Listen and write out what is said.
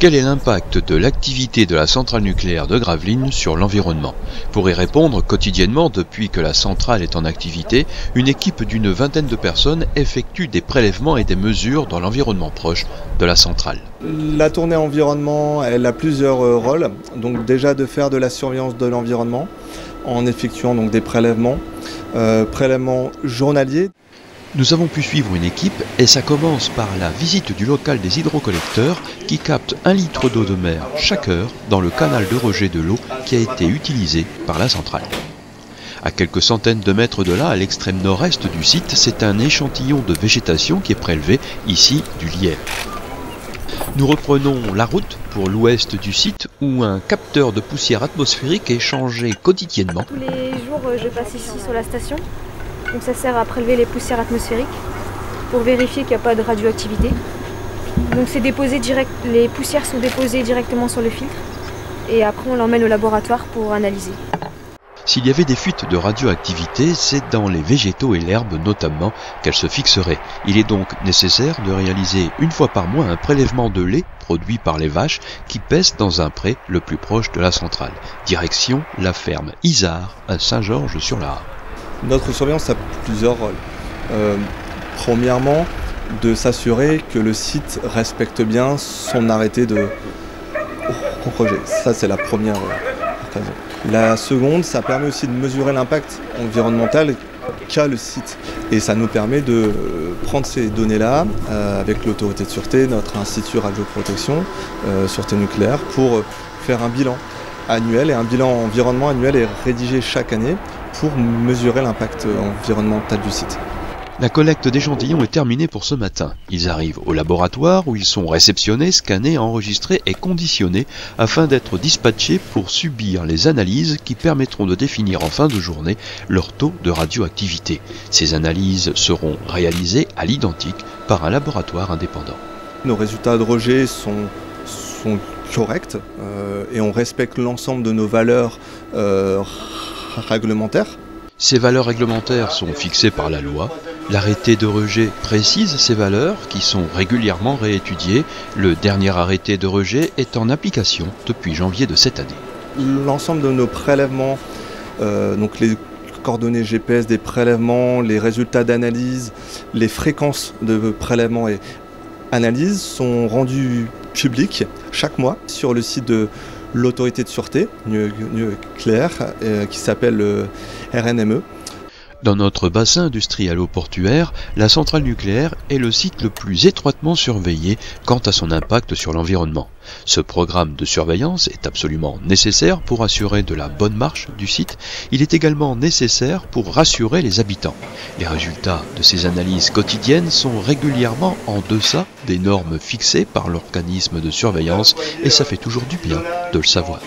Quel est l'impact de l'activité de la centrale nucléaire de Gravelines sur l'environnement? Pour y répondre, quotidiennement, depuis que la centrale est en activité, une équipe d'une vingtaine de personnes effectue des prélèvements et des mesures dans l'environnement proche de la centrale. La tournée environnement, elle a plusieurs rôles. Donc déjà de faire de la surveillance de l'environnement en effectuant donc des prélèvements journaliers. Nous avons pu suivre une équipe et ça commence par la visite du local des hydrocollecteurs qui capte 1 litre d'eau de mer chaque heure dans le canal de rejet de l'eau qui a été utilisé par la centrale. À quelques centaines de mètres de là, à l'extrême nord-est du site, c'est un échantillon de végétation qui est prélevé, ici du lierre. Nous reprenons la route pour l'ouest du site où un capteur de poussière atmosphérique est changé quotidiennement. Tous les jours, je passe ici sur la station. Donc ça sert à prélever les poussières atmosphériques pour vérifier qu'il n'y a pas de radioactivité. Donc c'est déposé direct, les poussières sont déposées directement sur le filtre et après on l'emmène au laboratoire pour analyser. S'il y avait des fuites de radioactivité, c'est dans les végétaux et l'herbe notamment qu'elles se fixeraient. Il est donc nécessaire de réaliser une fois par mois un prélèvement de lait produit par les vaches qui paissent dans un pré le plus proche de la centrale. Direction la ferme Isard à Saint-Georges-sur-l'Arve. Notre surveillance a plusieurs rôles. Premièrement, de s'assurer que le site respecte bien son arrêté de rejet. Ça, c'est la première raison. La seconde, ça permet aussi de mesurer l'impact environnemental qu'a le site. Et ça nous permet de prendre ces données-là avec l'autorité de sûreté, notre institut radioprotection, sûreté nucléaire, pour faire un bilan annuel. Et un bilan environnement annuel est rédigé chaque année pour mesurer l'impact environnemental du site. La collecte d'échantillons est terminée pour ce matin. Ils arrivent au laboratoire où ils sont réceptionnés, scannés, enregistrés et conditionnés afin d'être dispatchés pour subir les analyses qui permettront de définir en fin de journée leur taux de radioactivité. Ces analyses seront réalisées à l'identique par un laboratoire indépendant. Nos résultats de rejet sont corrects et on respecte l'ensemble de nos valeurs réglementaires. Ces valeurs réglementaires sont fixées par la loi. L'arrêté de rejet précise ces valeurs qui sont régulièrement réétudiées. Le dernier arrêté de rejet est en application depuis janvier de cette année. L'ensemble de nos prélèvements, donc les coordonnées GPS des prélèvements, les résultats d'analyse, les fréquences de prélèvements et analyse sont rendus publics chaque mois sur le site de l'autorité de sûreté nucléaire qui s'appelle RNME. Dans notre bassin industriel-portuaire, la centrale nucléaire est le site le plus étroitement surveillé quant à son impact sur l'environnement. Ce programme de surveillance est absolument nécessaire pour assurer de la bonne marche du site. Il est également nécessaire pour rassurer les habitants. Les résultats de ces analyses quotidiennes sont régulièrement en deçà des normes fixées par l'organisme de surveillance et ça fait toujours du bien de le savoir.